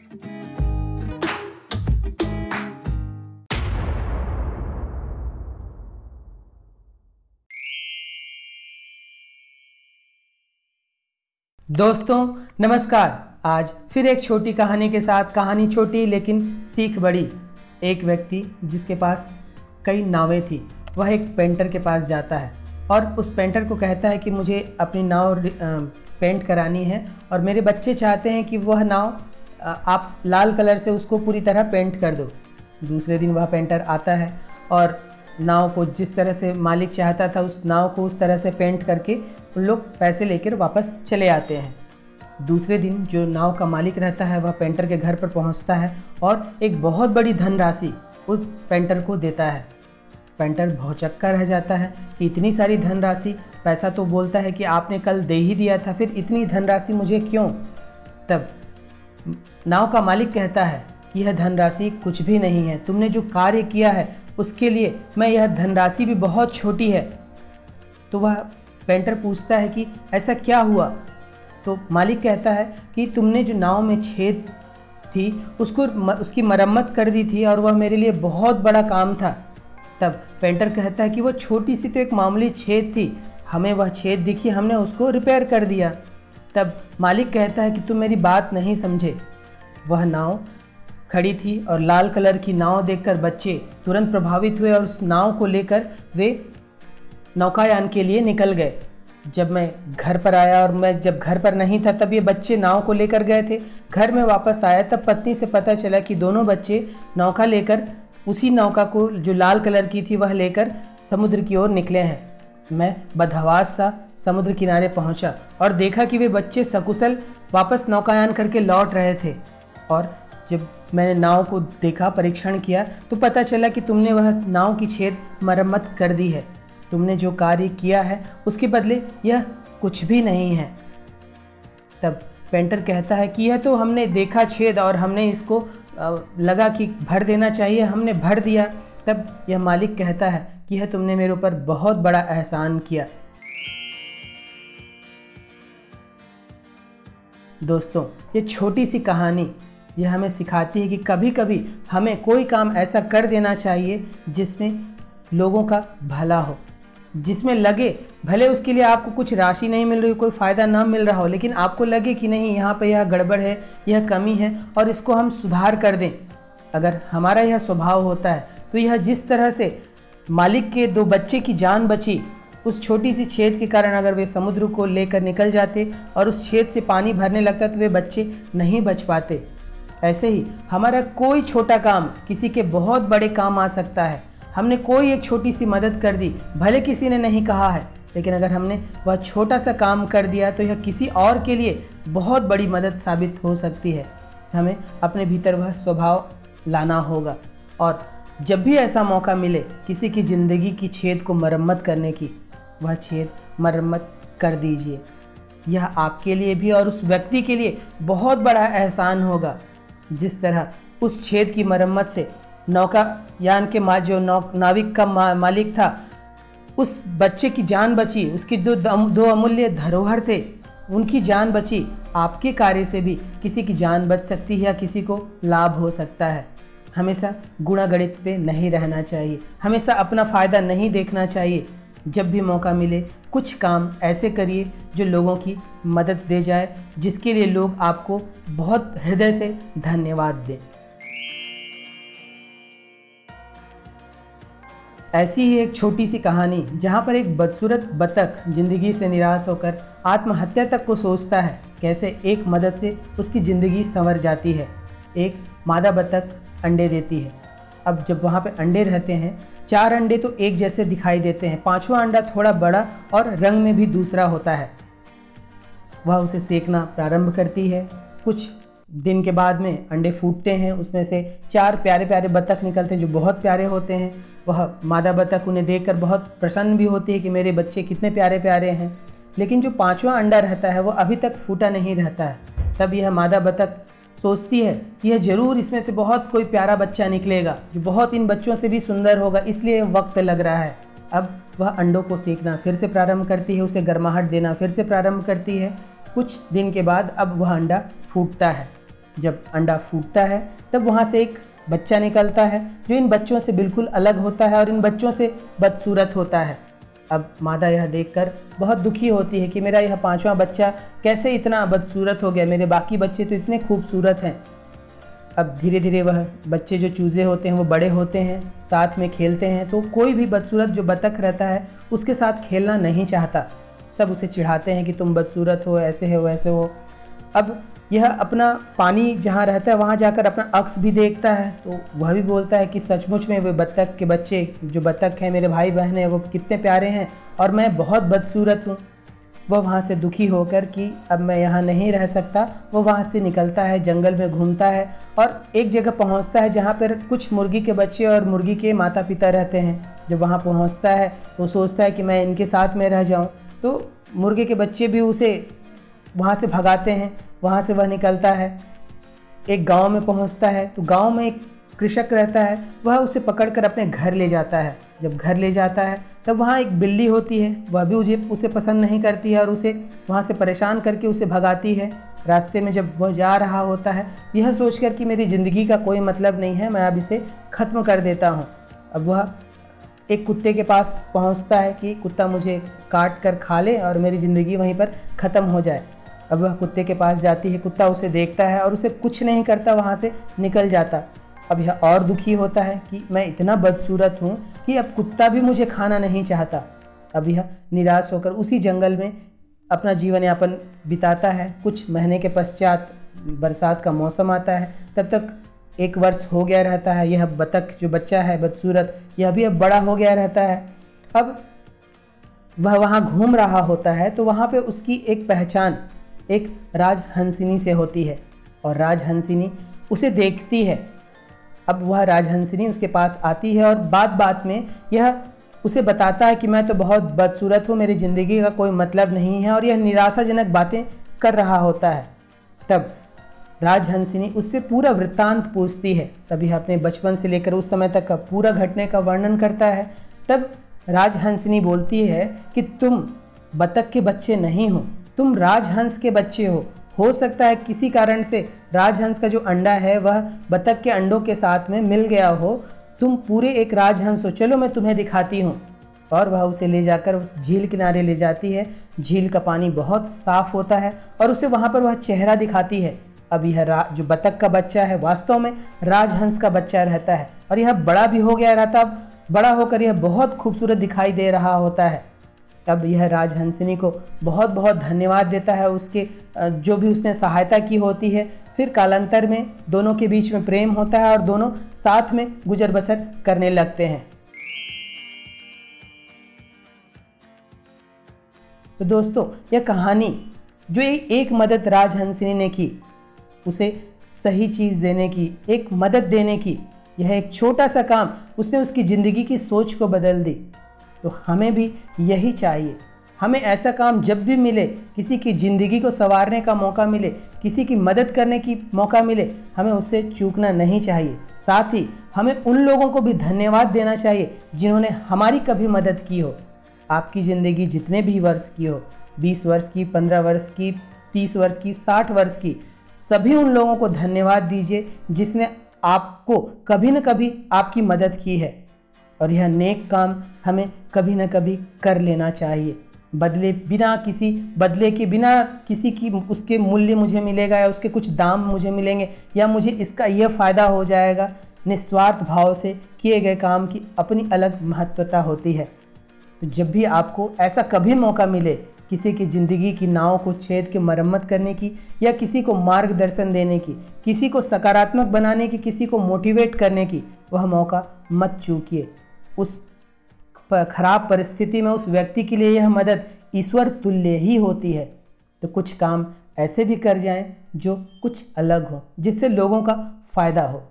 दोस्तों नमस्कार। आज फिर एक छोटी कहानी के साथ, कहानी छोटी लेकिन सीख बड़ी। एक व्यक्ति जिसके पास कई नावें थी, वह एक पेंटर के पास जाता है और उस पेंटर को कहता है कि मुझे अपनी नाव पेंट करानी है और मेरे बच्चे चाहते हैं कि वह नाव आप लाल कलर से उसको पूरी तरह पेंट कर दो। दूसरे दिन वह पेंटर आता है और नाव को जिस तरह से मालिक चाहता था उस नाव को उस तरह से पेंट करके उन लोग पैसे लेकर वापस चले आते हैं। दूसरे दिन जो नाव का मालिक रहता है वह पेंटर के घर पर पहुंचता है और एक बहुत बड़ी धनराशि उस पेंटर को देता है। पेंटर भौचक्का रह जाता है कि इतनी सारी धनराशि, पैसा तो बोलता है कि आपने कल दे ही दिया था, फिर इतनी धनराशि मुझे क्यों? तब नाव का मालिक कहता है कि यह धनराशि कुछ भी नहीं है, तुमने जो कार्य किया है उसके लिए मैं यह धनराशि भी बहुत छोटी है। तो वह पेंटर पूछता है कि ऐसा क्या हुआ? तो मालिक कहता है कि तुमने जो नाव में छेद थी उसकी मरम्मत कर दी थी और वह मेरे लिए बहुत बड़ा काम था। तब पेंटर कहता है कि वो छोटी सी तो एक मामूली छेद थी, हमें वह छेद दिखी, हमने उसको रिपेयर कर दिया। तब मालिक कहता है कि तुम मेरी बात नहीं समझे। वह नाव खड़ी थी और लाल कलर की नाव देखकर बच्चे तुरंत प्रभावित हुए और उस नाव को लेकर वे नौकायान के लिए निकल गए। जब मैं घर पर आया और मैं जब घर पर नहीं था तब ये बच्चे नाव को लेकर गए थे। घर में वापस आया तब पत्नी से पता चला कि दोनों बच्चे नौका लेकर, उसी नौका को जो लाल कलर की थी वह लेकर समुद्र की ओर निकले हैं। मैं बदहवास सा समुद्र किनारे पहुंचा और देखा कि वे बच्चे सकुशल वापस नौकायान करके लौट रहे थे। और जब मैंने नाव को देखा, परीक्षण किया, तो पता चला कि तुमने वह नाव की छेद मरम्मत कर दी है। तुमने जो कार्य किया है उसके बदले यह कुछ भी नहीं है। तब पेंटर कहता है कि यह तो हमने देखा छेद और हमने इसको लगा कि भर देना चाहिए, हमने भर दिया। तब यह मालिक कहता है कि यह तुमने मेरे ऊपर बहुत बड़ा एहसान किया। दोस्तों, ये छोटी सी कहानी यह हमें सिखाती है कि कभी कभी हमें कोई काम ऐसा कर देना चाहिए जिसमें लोगों का भला हो, जिसमें लगे भले उसके लिए आपको कुछ राशि नहीं मिल रही, कोई फ़ायदा ना मिल रहा हो, लेकिन आपको लगे कि नहीं, यहाँ पे यह गड़बड़ है, यह कमी है और इसको हम सुधार कर दें। अगर हमारा यह स्वभाव होता है तो यह जिस तरह से मालिक के दो बच्चे की जान बची, उस छोटी सी छेद के कारण अगर वे समुद्र को लेकर निकल जाते और उस छेद से पानी भरने लगता तो वे बच्चे नहीं बच पाते। ऐसे ही हमारा कोई छोटा काम किसी के बहुत बड़े काम आ सकता है। हमने कोई एक छोटी सी मदद कर दी, भले किसी ने नहीं कहा है, लेकिन अगर हमने वह छोटा सा काम कर दिया तो यह किसी और के लिए बहुत बड़ी मदद साबित हो सकती है। हमें अपने भीतर वह स्वभाव लाना होगा और जब भी ऐसा मौका मिले किसी की ज़िंदगी की छेद को मरम्मत करने की, वह छेद मरम्मत कर दीजिए। यह आपके लिए भी और उस व्यक्ति के लिए बहुत बड़ा एहसान होगा। जिस तरह उस छेद की मरम्मत से नौकायान के जो नाविक का मालिक था, उस बच्चे की जान बची, उसकी दो अमूल्य धरोहर थे, उनकी जान बची। आपके कार्य से भी किसी की जान बच सकती है या किसी को लाभ हो सकता है। हमेशा गुणागणित पे नहीं रहना चाहिए, हमेशा अपना फ़ायदा नहीं देखना चाहिए। जब भी मौका मिले कुछ काम ऐसे करिए जो लोगों की मदद दे जाए, जिसके लिए लोग आपको बहुत हृदय से धन्यवाद दें। ऐसी ही एक छोटी सी कहानी जहाँ पर एक बदसूरत बतख ज़िंदगी से निराश होकर आत्महत्या तक को सोचता है, कैसे एक मदद से उसकी ज़िंदगी संवर जाती है। एक मादा बतख अंडे देती है। अब जब वहाँ पे अंडे रहते हैं, 4 अंडे तो एक जैसे दिखाई देते हैं, 5वां अंडा थोड़ा बड़ा और रंग में भी दूसरा होता है। वह उसे सेकना प्रारंभ करती है। कुछ दिन के बाद में अंडे फूटते हैं, उसमें से 4 प्यारे प्यारे बतख निकलते हैं जो बहुत प्यारे होते हैं। वह मादा बतख उन्हें देखकर बहुत प्रसन्न भी होती है कि मेरे बच्चे कितने प्यारे प्यारे हैं। लेकिन जो 5वां अंडा रहता है वो अभी तक फूटा नहीं रहता है। तब यह मादा बतख सोचती है कि यह जरूर इसमें से बहुत कोई प्यारा बच्चा निकलेगा जो बहुत इन बच्चों से भी सुंदर होगा, इसलिए वक्त लग रहा है। अब वह अंडों को सेकना फिर से प्रारंभ करती है, उसे गर्माहट देना फिर से प्रारंभ करती है। कुछ दिन के बाद अब वह अंडा फूटता है। जब अंडा फूटता है तब वहाँ से एक बच्चा निकलता है जो इन बच्चों से बिल्कुल अलग होता है और इन बच्चों से बदसूरत होता है। अब मादा यह देखकर बहुत दुखी होती है कि मेरा यह 5वां बच्चा कैसे इतना बदसूरत हो गया, मेरे बाकी बच्चे तो इतने खूबसूरत हैं। अब धीरे धीरे वह बच्चे जो चूज़े होते हैं वो बड़े होते हैं, साथ में खेलते हैं, तो कोई भी बदसूरत जो बतख रहता है उसके साथ खेलना नहीं चाहता। सब उसे चिढ़ाते हैं कि तुम बदसूरत हो, ऐसे हो वैसे हो। अब यह अपना पानी जहाँ रहता है वहाँ जाकर अपना अक्स भी देखता है, तो वह भी बोलता है कि सचमुच में वे बतख के बच्चे जो बतख हैं, मेरे भाई बहन हैं, वो कितने प्यारे हैं और मैं बहुत बदसूरत हूँ। वह वहाँ से दुखी होकर कि अब मैं यहाँ नहीं रह सकता, वो वहाँ से निकलता है, जंगल में घूमता है और एक जगह पहुँचता है जहाँ पर कुछ मुर्गी के बच्चे और मुर्गी के माता पिता रहते हैं। जब वहाँ पहुँचता है तो सोचता है कि मैं इनके साथ में रह जाऊँ, तो मुर्गे के बच्चे भी उसे वहाँ से भगाते हैं। वहाँ से वह निकलता है, एक गांव में पहुँचता है, तो गांव में एक कृषक रहता है, वह उसे पकड़कर अपने घर ले जाता है। जब घर ले जाता है तब वहाँ एक बिल्ली होती है, वह भी उसे पसंद नहीं करती है और उसे वहाँ से परेशान करके उसे भगाती है। रास्ते में जब वह जा रहा होता है यह सोचकर कि मेरी ज़िंदगी का कोई मतलब नहीं है, मैं अब इसे ख़त्म कर देता हूँ। अब वह एक कुत्ते के पास पहुँचता है कि कुत्ता मुझे काट कर खा ले और मेरी ज़िंदगी वहीं पर ख़त्म हो जाए। अब वह कुत्ते के पास जाती है, कुत्ता उसे देखता है और उसे कुछ नहीं करता, वहाँ से निकल जाता। अब यह और दुखी होता है कि मैं इतना बदसूरत हूँ कि अब कुत्ता भी मुझे खाना नहीं चाहता। अब यह निराश होकर उसी जंगल में अपना जीवन यापन बिताता है। कुछ महीने के पश्चात बरसात का मौसम आता है, तब तक 1 वर्ष हो गया रहता है। यह बतख जो बच्चा है बदसूरत, यह भी अब बड़ा हो गया रहता है। अब वह वहाँ घूम रहा होता है तो वहाँ पे उसकी एक पहचान एक राजहंसिनी से होती है और राजहंसिनी उसे देखती है। अब वह राजहंसिनी उसके पास आती है और बात बात में यह उसे बताता है कि मैं तो बहुत बदसूरत हूँ, मेरी ज़िंदगी का कोई मतलब नहीं है, और यह निराशाजनक बातें कर रहा होता है। तब राजहंसिनी उससे पूरा वृत्तांत पूछती है। तब यह अपने बचपन से लेकर उस समय तक का पूरा घटने का वर्णन करता है। तब राजहंसिनी बोलती है कि तुम बतख के बच्चे नहीं हो, तुम राजहंस के बच्चे हो सकता है किसी कारण से राजहंस का जो अंडा है वह बतख के अंडों के साथ में मिल गया हो, तुम पूरे एक राजहंस हो, चलो मैं तुम्हें दिखाती हूँ। और वह उसे ले जाकर उस झील किनारे ले जाती है। झील का पानी बहुत साफ होता है और उसे वहाँ पर वह चेहरा दिखाती है। अब यह जो बतख का बच्चा है वास्तव में राजहंस का बच्चा रहता है और यह बड़ा भी हो गया रहता। अब बड़ा होकर यह बहुत खूबसूरत दिखाई दे रहा होता है। तब यह राजहंसिनी को बहुत बहुत धन्यवाद देता है, उसके जो भी उसने सहायता की होती है। फिर कालांतर में दोनों के बीच में प्रेम होता है और दोनों साथ में गुजर बसर करने लगते हैं। तो दोस्तों, यह कहानी जो एक मदद राजहंसिनी ने की, उसे सही चीज़ देने की, एक मदद देने की, यह एक छोटा सा काम उसने उसकी ज़िंदगी की सोच को बदल दी। तो हमें भी यही चाहिए। हमें ऐसा काम जब भी मिले, किसी की ज़िंदगी को संवारने का मौका मिले, किसी की मदद करने की मौका मिले, हमें उससे चूकना नहीं चाहिए। साथ ही हमें उन लोगों को भी धन्यवाद देना चाहिए जिन्होंने हमारी कभी मदद की हो। आपकी ज़िंदगी जितने भी वर्ष की हो, 20 वर्ष की, 15 वर्ष की, 30 वर्ष की, 60 वर्ष की, सभी उन लोगों को धन्यवाद दीजिए जिसने आपको कभी न कभी आपकी मदद की है। और यह नेक काम हमें कभी न कभी कर लेना चाहिए। बदले के बिना किसी की उसके मूल्य मुझे मिलेगा या उसके कुछ दाम मुझे मिलेंगे या मुझे इसका यह फ़ायदा हो जाएगा। निस्वार्थ भाव से किए गए काम की अपनी अलग महत्वता होती है। तो जब भी आपको ऐसा कभी मौका मिले किसी की ज़िंदगी की नाव को छेद के मरम्मत करने की, या किसी को मार्गदर्शन देने की, किसी को सकारात्मक बनाने की, किसी को मोटिवेट करने की, वह मौका मत चूकिए। उस खराब परिस्थिति में उस व्यक्ति के लिए यह मदद ईश्वर तुल्य ही होती है। तो कुछ काम ऐसे भी कर जाएं जो कुछ अलग हो, जिससे लोगों का फ़ायदा हो।